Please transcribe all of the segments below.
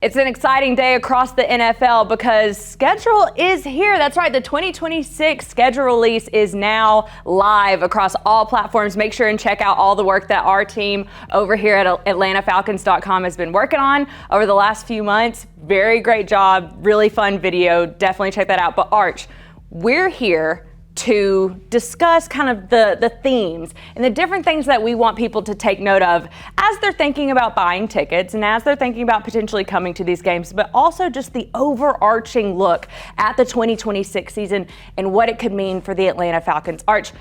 It's an exciting day across the NFL because schedule is here. That's right. The 2026 schedule release is now live across all platforms. Make sure and check out all the work that our team over here at AtlantaFalcons.com has been working on over the last few months. Very great job. Really fun video. Definitely check that out. But Arch, we're here to discuss kind of the themes and the different things that we want people to take note of as they're thinking about buying tickets and as they're thinking about potentially coming to these games, but also just the overarching look at the 2026 season and what it could mean for the Atlanta Falcons. Arch,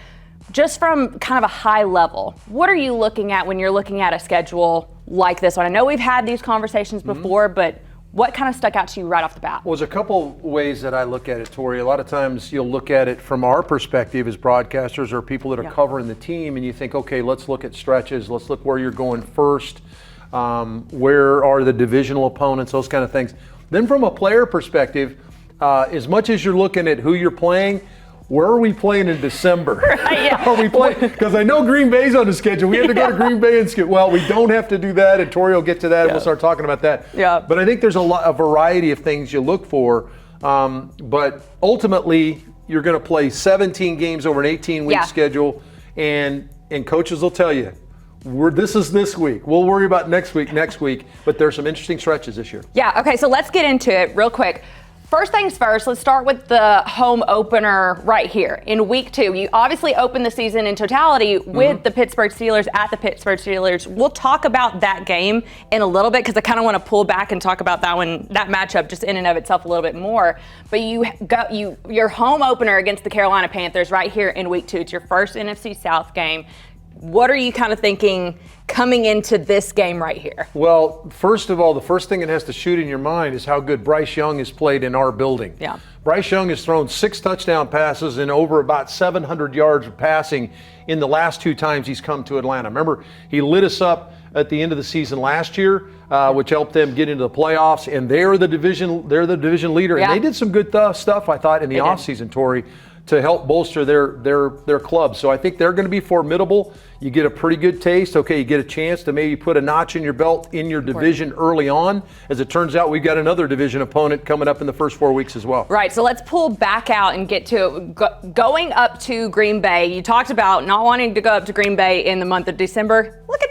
just from kind of a high level, what are you looking at when you're looking at a schedule like this one? I know we've had these conversations before, but what kind of stuck out to you right off the bat? Well, there's a couple ways that I look at it, Tori. A lot of times you'll look at it from our perspective as broadcasters or people that are covering the team, and you think, okay, let's look at stretches. Let's look where you're going first. Where are the divisional opponents, those kind of things. Then from a player perspective, as much as you're looking at who you're playing, where are we playing in December? Right, yeah. Are we playing? Because I know Green Bay's on the schedule. We have to go to Green Bay and skip. Well, we don't have to do that, and Tori will get to that, and we'll start talking about that. Yeah. But I think there's a variety of things you look for. But ultimately, you're going to play 17 games over an 18-week schedule, and coaches will tell you, this is this week. We'll worry about next week. But there's some interesting stretches this year. Yeah, okay, so let's get into it real quick. First things first, let's start with the home opener right here in week 2. You obviously open the season in totality with the Pittsburgh Steelers at the Pittsburgh Steelers. We'll talk about that game in a little bit because I kind of want to pull back and talk about that matchup just in and of itself a little bit more. But your home opener against the Carolina Panthers right here in week 2. It's your first NFC South game. What are you kind of thinking coming into this game right here? Well, first of all, the first thing that has to shoot in your mind is how good Bryce Young has played in our building. Yeah. Bryce Young has thrown 6 touchdown passes and over about 700 yards of passing in the last 2 times he's come to Atlanta. Remember, he lit us up at the end of the season last year, which helped them get into the playoffs, and they're the division leader. Yeah. And they did some good stuff, I thought, in the offseason, Tori, to help bolster their club. So I think they're going to be formidable. You get a pretty good taste. Okay, you get a chance to maybe put a notch in your belt in your division early on. As it turns out, we've got another division opponent coming up in the first 4 weeks as well. Right, so let's pull back out and get to going up to Green Bay. You talked about not wanting to go up to Green Bay in the month of December. Look at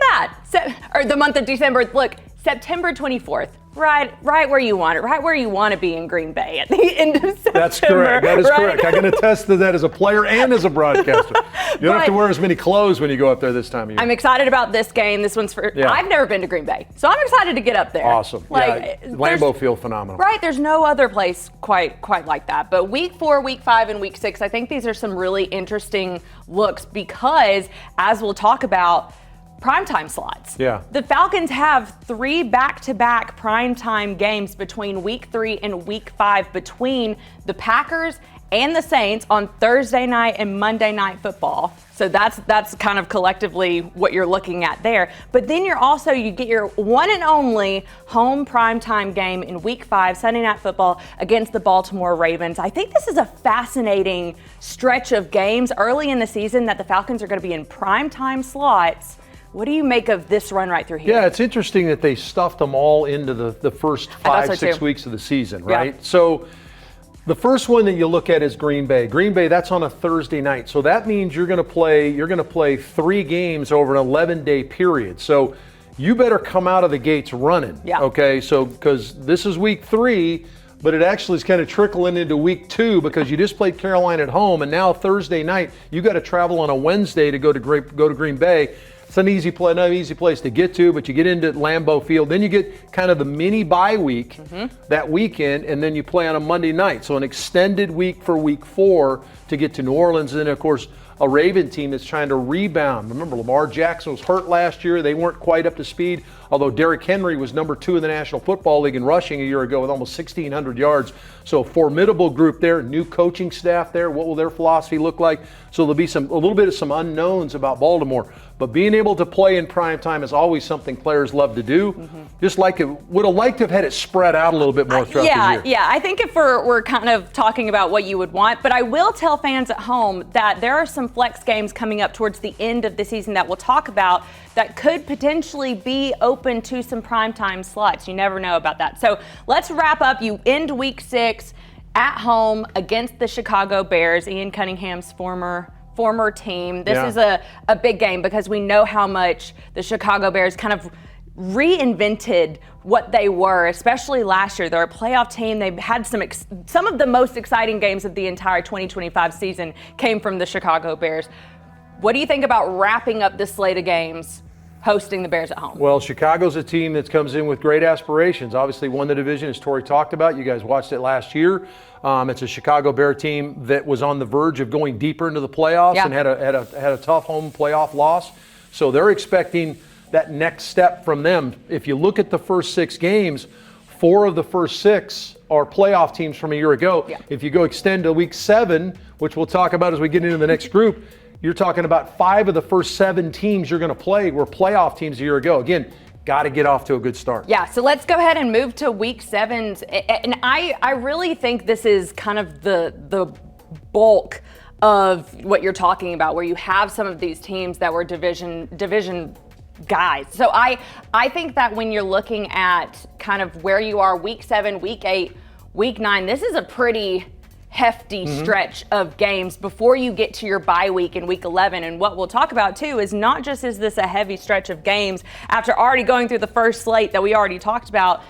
that. Or the month of December. Look, September 24th. Right where you want it, right where you want to be in Green Bay at the end of September. That's correct. That is correct. I can attest to that as a player and as a broadcaster. You don't have to wear as many clothes when you go up there this time of year. I'm excited about this game. This one's for. Yeah. I've never been to Green Bay, so I'm excited to get up there. Awesome. Lambeau Field, phenomenal. Right. There's no other place quite like that. But week 4, week 5, and week 6, I think these are some really interesting looks because, as we'll talk about, primetime slots. Yeah. The Falcons have 3 back-to-back primetime games between week 3 and week 5 between the Packers and the Saints on Thursday night and Monday Night Football. So that's kind of collectively what you're looking at there. But then you get your one and only home primetime game in week 5, Sunday Night Football against the Baltimore Ravens. I think this is a fascinating stretch of games early in the season that the Falcons are going to be in primetime slots. What do you make of this run right through here? Yeah, it's interesting that they stuffed them all into the first 5-6 weeks of the season, right? Yeah. So the first one that you look at is Green Bay. Green Bay, that's on a Thursday night. So that means you're going to play 3 games over an 11-day period. So you better come out of the gates running. Yeah. Okay, so because this is week 3, but it actually is kind of trickling into week 2 because you just played Carolina at home, and now Thursday night you got to travel on a Wednesday to go to Green Bay. It's an easy place to get to, but you get into Lambeau Field. Then you get kind of the mini bye week that weekend, and then you play on a Monday night. So an extended week for week 4 to get to New Orleans. And then, of course, a Raven team that's trying to rebound. Remember, Lamar Jackson was hurt last year. They weren't quite up to speed, although Derrick Henry was number 2 in the National Football League in rushing a year ago with almost 1,600 yards. So a formidable group there, new coaching staff there. What will their philosophy look like? So there'll be a little bit of some unknowns about Baltimore. But being able to play in prime time is always something players love to do. Just like it would have liked to have had it spread out a little bit more throughout the year. Yeah, I think if we're kind of talking about what you would want, but I will tell fans at home that there are some flex games coming up towards the end of the season that we'll talk about that could potentially be open open to some primetime slots. You never know about that. So let's wrap up. You end week 6 at home against the Chicago Bears, Ian Cunningham's former team. This is a big game because we know how much the Chicago Bears kind of reinvented what they were, especially last year. They're a playoff team. They've had some of the most exciting games of the entire 2025 season came from the Chicago Bears. What do you think about wrapping up this slate of games hosting the Bears at home? Well, Chicago's a team that comes in with great aspirations. Obviously won the division, as Tori talked about. You guys watched it last year. It's a Chicago Bear team that was on the verge of going deeper into the playoffs and had a tough home playoff loss. So they're expecting that next step from them. If you look at the first 6 games, 4 of the first 6 are playoff teams from a year ago. Yeah. If you go extend to week 7, which we'll talk about as we get into the next group, you're talking about 5 of the first 7 teams you're going to play were playoff teams a year ago. Again, got to get off to a good start. Yeah, so let's go ahead and move to week 7. And I really think this is kind of the bulk of what you're talking about, where you have some of these teams that were division guys. So I think that when you're looking at kind of where you are week 7, week 8, week 9, this is a pretty hefty stretch of games before you get to your bye week in week 11. And what we'll talk about too is not just is this a heavy stretch of games after already going through the first slate that we already talked about.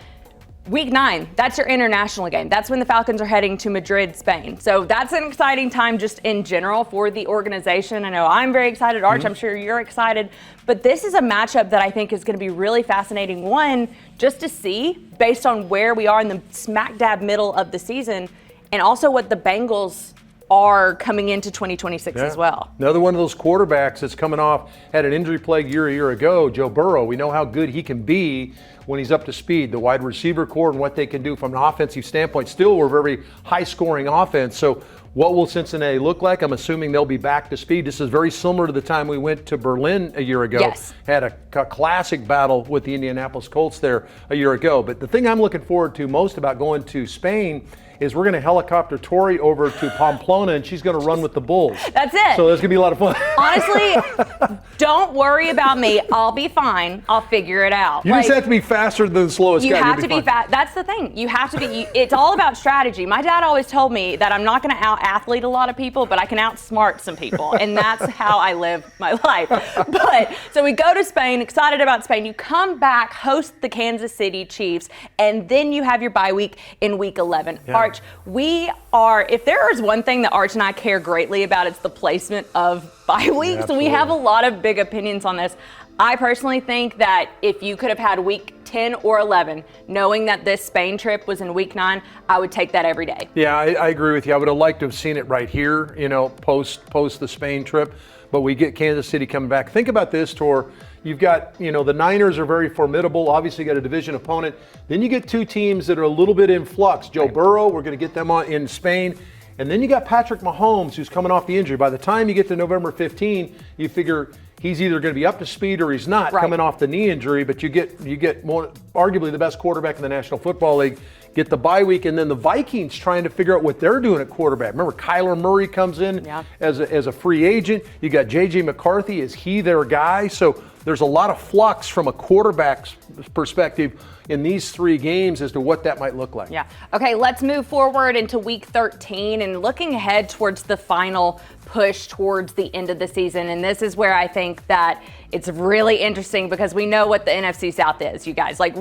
Week 9, that's your international game. That's when the Falcons are heading to Madrid, Spain. So that's an exciting time just in general for the organization. I know I'm very excited. Arch, I'm sure you're excited. But this is a matchup that I think is going to be really fascinating. One, just to see based on where we are in the smack dab middle of the season, and also what the Bengals are coming into 2026 as well. Another one of those quarterbacks that's coming off, had an injury plague a year ago, Joe Burrow. We know how good he can be when he's up to speed. The wide receiver core and what they can do from an offensive standpoint. Still, we're a very high-scoring offense. So what will Cincinnati look like? I'm assuming they'll be back to speed. This is very similar to the time we went to Berlin a year ago. Yes. Had a classic battle with the Indianapolis Colts there a year ago. But the thing I'm looking forward to most about going to Spain is we're going to helicopter Tori over to Pamplona, and she's going to run with the Bulls. That's it. So that's going to be a lot of fun. Honestly, don't worry about me. I'll be fine. I'll figure it out. You just have to be faster than the slowest guy. You have to be fast. That's the thing. You have to be. It's all about strategy. My dad always told me that I'm not going to out-athlete a lot of people, but I can outsmart some people, and that's how I live my life. But so we go to Spain, excited about Spain. You come back, host the Kansas City Chiefs, and then you have your bye week in week 11. Yeah. Arch, if there is one thing that Arch and I care greatly about, it's the placement of bye weeks. Yeah, we have a lot of big opinions on this. I personally think that if you could have had week 10 or 11, knowing that this Spain trip was in week 9, I would take that every day. Yeah, I agree with you. I would have liked to have seen it right here, post the Spain trip. But we get Kansas City coming back. Think about this, Tor. You've got, the Niners are very formidable. Obviously, you got a division opponent. Then you get 2 teams that are a little bit in flux. Joe Burrow, we're going to get them on in Spain. And then you got Patrick Mahomes, who's coming off the injury. By the time you get to November 15, you figure he's either going to be up to speed or he's not, coming off the knee injury. But you get more, arguably the best quarterback in the National Football League. Get the bye week, and then the Vikings trying to figure out what they're doing at quarterback. Remember, Kyler Murray comes in as a free agent. You got J.J. McCarthy. Is he their guy? So there's a lot of flux from a quarterback's perspective in these 3 games as to what that might look like. Yeah. Okay, let's move forward into week 13 and looking ahead towards the final push towards the end of the season. And this is where I think that it's really interesting because we know what the NFC South is, you guys. Like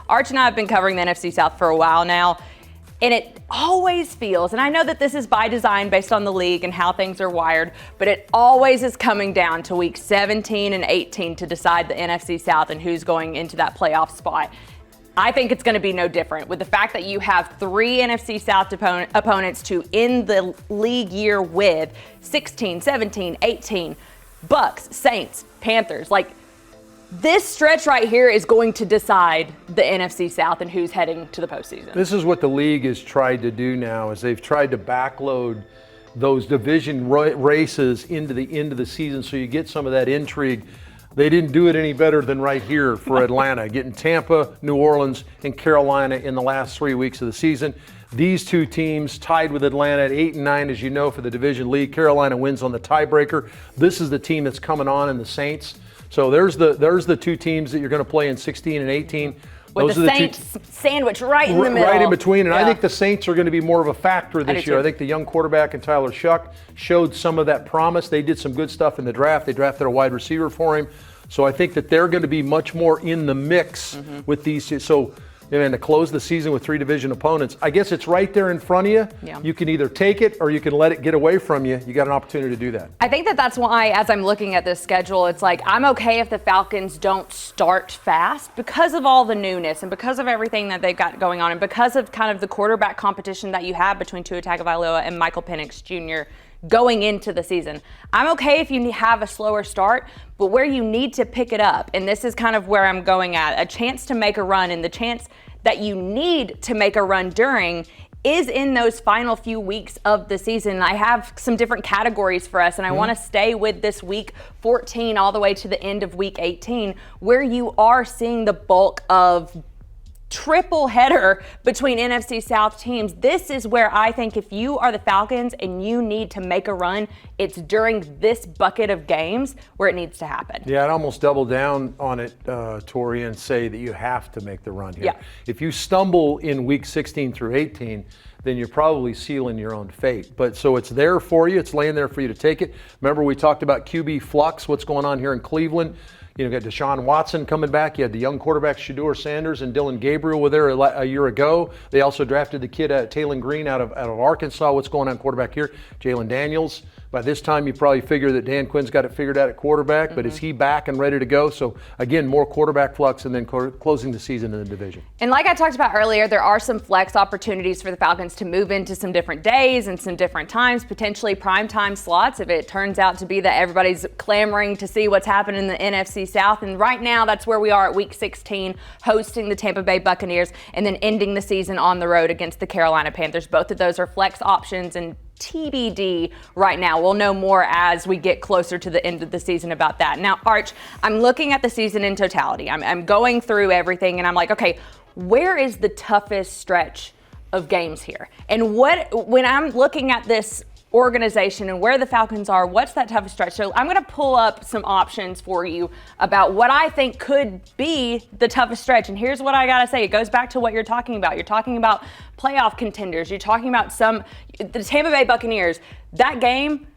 Arch and I have been covering the NFC South for a while now. And it always feels, and I know that this is by design based on the league and how things are wired, but it always is coming down to week 17 and 18 to decide the NFC South and who's going into that playoff spot. I think it's going to be no different with the fact that you have 3 NFC South opponents to end the league year with 16, 17, 18, Bucks, Saints, Panthers. Like, this stretch right here is going to decide the NFC South and who's heading to the postseason. This is what the league has tried to do now, is they've tried to backload those division races into the end of the season so you get some of that intrigue. They didn't do it any better than right here for Atlanta, getting Tampa, New Orleans, and Carolina in the last 3 weeks of the season. These 2 teams tied with Atlanta at 8 and 9, as you know, for the division lead. Carolina wins on the tiebreaker. This is the team that's coming on in the Saints. So there's the two teams that you're going to play in 16 and 18. With the Saints sandwich right in the middle. Right in between. And I think the Saints are going to be more of a factor this year. Too. I think the young quarterback and Tyler Shuck showed some of that promise. They did some good stuff in the draft. They drafted a wide receiver for him. So I think that they're going to be much more in the mix with these. So, and to close the season with 3 division opponents, I guess it's right there in front of you. Yeah. You can either take it or you can let it get away from you. You got an opportunity to do that. I think that's why, as I'm looking at this schedule, it's like I'm okay if the Falcons don't start fast because of all the newness and because of everything that they've got going on and because of kind of the quarterback competition that you have between Tua Tagovailoa and Michael Penix Jr. going into the season. I'm okay if you have a slower start, but where you need to pick it up, and this is kind of where I'm going at, a chance to make a run, and the chance that you need to make a run during is in those final few weeks of the season. I have some different categories for us, and I want to stay with this week 14 all the way to the end of week 18, where you are seeing the bulk of triple header between NFC South teams. This is where I think if you are the Falcons and you need to make a run, it's during this bucket of games where it needs to happen. Yeah, I'd almost double down on it, Tori, and say that you have to make the run here. Yeah. If you stumble in week 16 through 18, then you're probably sealing your own fate. But so it's there for you. It's laying there for you to take it. Remember, we talked about QB flux, what's going on here in Cleveland. You know, got Deshaun Watson coming back. You had the young quarterback Shedeur Sanders and Dylan Gabriel were there a year ago. They also drafted the kid Taylon Green out of Arkansas. What's going on quarterback here? Jalen Daniels. By this time, you probably figure that Dan Quinn's got it figured out at quarterback, but is he back and ready to go? So, again, more quarterback flux and then closing the season in the division. And like I talked about earlier, there are some flex opportunities for the Falcons to move into some different days and some different times, potentially primetime slots if it turns out to be that everybody's clamoring to see what's happening in the NFC South. And right now, that's where we are at week 16, hosting the Tampa Bay Buccaneers and then ending the season on the road against the Carolina Panthers. Both of those are flex options and TBD right now. We'll know more as we get closer to the end of the season about that. Now, Arch, I'm looking at the season in totality. I'm going through everything and I'm like, okay, where is the toughest stretch of games here? And when I'm looking at this organization and where the Falcons are, what's that toughest stretch? So I'm going to pull up some options for you about what I think could be the toughest stretch. And here's what I got to say. It goes back to what you're talking about. You're talking about playoff contenders. You're talking about the Tampa Bay Buccaneers. That game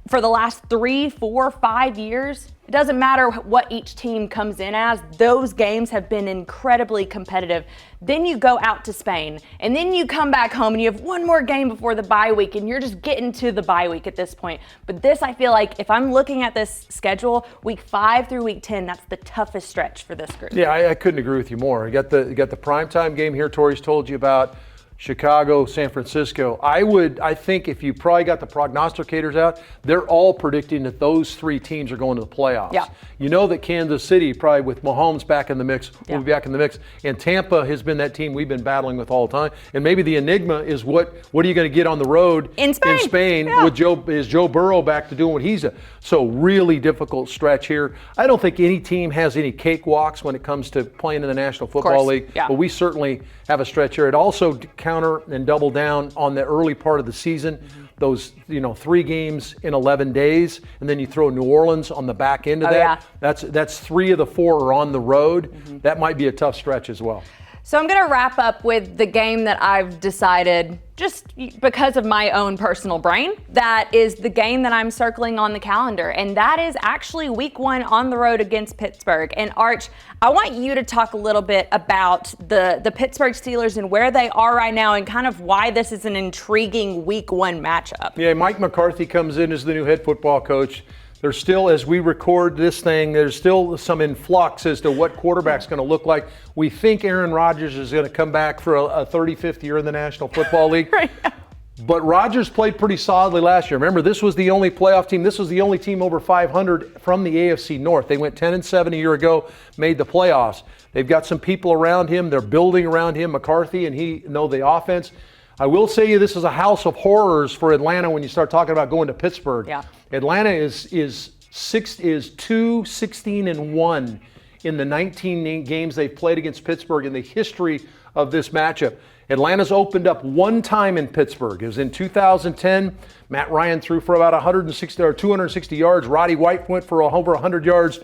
for the last 3, 4, 5 years, it doesn't matter what each team comes in as. Those games have been incredibly competitive. Then you go out to Spain, and then you come back home, and you have one more game before the bye week, and you're just getting to the bye week at this point. But this, I feel like, if I'm looking at this schedule, week 5 through week 10, that's the toughest stretch for this group. Yeah, I couldn't agree with you more. You got the primetime game here Tori's told you about. Chicago, San Francisco. I think if you probably got the prognosticators out, they're all predicting that those 3 teams are going to the playoffs. Yeah. You know that Kansas City, probably with Mahomes back in the mix, will be back in the mix. And Tampa has been that team we've been battling with all the time. And maybe the enigma is what are you going to get on the road in Spain yeah. with Joe Burrow back to doing what he's a. So really difficult stretch here. I don't think any team has any cakewalks when it comes to playing in the National Football League. Yeah. But we certainly have a stretch here. It also counter and double down on the early part of the season, those 3 games in 11 days, and then you throw New Orleans on the back end of that. Yeah. That's 3 of the 4 are on the road. That might be a tough stretch as well. So I'm going to wrap up with the game that I've decided, just because of my own personal brain, that is the game that I'm circling on the calendar. And that is actually week 1 on the road against Pittsburgh. And Arch, I want you to talk a little bit about the Pittsburgh Steelers and where they are right now and kind of why this is an intriguing week 1 matchup. Yeah, Mike McCarthy comes in as the new head football coach. There's still, as we record this thing, there's still some influx as to what quarterback's going to look like. We think Aaron Rodgers is going to come back for a 35th year in the National Football League. Right. But Rodgers played pretty solidly last year. Remember, this was the only playoff team. This was the only team over 500 from the AFC North. They went 10-7 a year ago, made the playoffs. They've got some people around him. They're building around him, McCarthy, and he know the offense. I will say you this is a house of horrors for Atlanta when you start talking about going to Pittsburgh. Yeah. Atlanta is 2-16-1 in the 19 games they've played against Pittsburgh in the history of this matchup. Atlanta's opened up 1 time in Pittsburgh. It was in 2010. Matt Ryan threw for about 260 yards. Roddy White went for over 100 yards.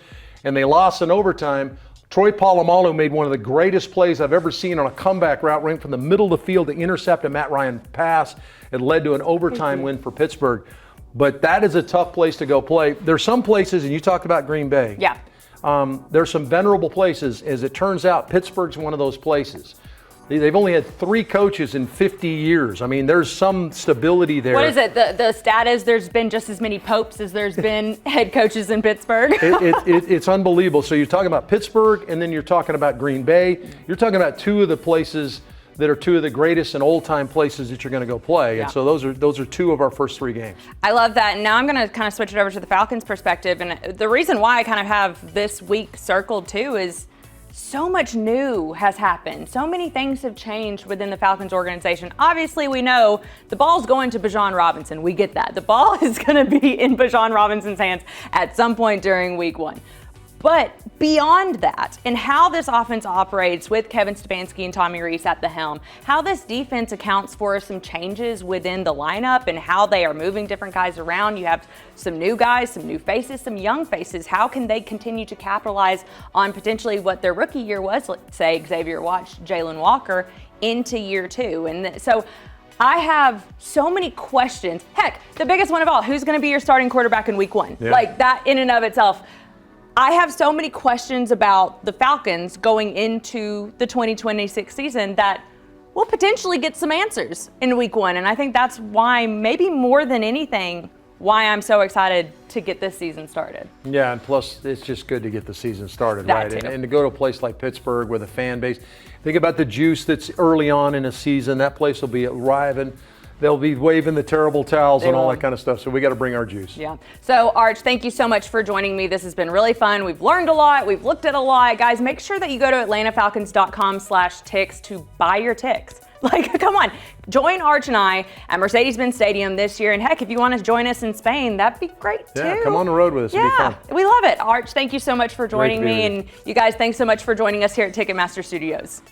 and they lost in overtime. Troy Polamalu made one of the greatest plays I've ever seen on a comeback route, right from the middle of the field to intercept a Matt Ryan pass. It led to an overtime win for Pittsburgh. But that is a tough place to go play. There's some places, and you talked about Green Bay. Yeah. There's some venerable places. As it turns out, Pittsburgh's one of those places. They've only had 3 coaches in 50 years. I mean, there's some stability there. What is it? The stat is there's been just as many popes as there's been head coaches in Pittsburgh. It's unbelievable. So you're talking about Pittsburgh, and then you're talking about Green Bay. You're talking about 2 of the places that are 2 of the greatest and old-time places that you're going to go play. Yeah. And so those are 2 of our first 3 games. I love that. And now I'm going to kind of switch it over to the Falcons perspective. And the reason why I kind of have this week circled too is so much new has happened. So many things have changed within the Falcons organization. Obviously, we know the ball's going to Bijan Robinson. We get that. The ball is going to be in Bijan Robinson's hands at some point during week 1. But beyond that, and how this offense operates with Kevin Stefanski and Tommy Rees at the helm, how this defense accounts for some changes within the lineup and how they are moving different guys around. You have some new guys, some new faces, some young faces. How can they continue to capitalize on potentially what their rookie year was, let's say Xavier Watts, Jalen Walker, into year 2? And so I have so many questions. Heck, the biggest one of all, who's going to be your starting quarterback in week 1? Yeah. Like that in and of itself. I have so many questions about the Falcons going into the 2026 season that we'll potentially get some answers in week 1. And I think that's why, maybe more than anything, why I'm so excited to get this season started. Yeah, and plus it's just good to get the season started, That right? too. And to go to a place like Pittsburgh with a fan base. Think about the juice that's early on in a season. That place will be arriving. They'll be waving the terrible towels and all that kind of stuff. So we got to bring our juice. Yeah. So, Arch, thank you so much for joining me. This has been really fun. We've learned a lot. We've looked at a lot. Guys, make sure that you go to atlantafalcons.com/ticks to buy your ticks. Like, come on. Join Arch and I at Mercedes-Benz Stadium this year. And heck, if you want to join us in Spain, that'd be great too. Yeah, come on the road with us. It'll be Yeah, fun. we love it. Arch, thank you so much for joining Great to be me. with you. And you guys, thanks so much for joining us here at Ticketmaster Studios.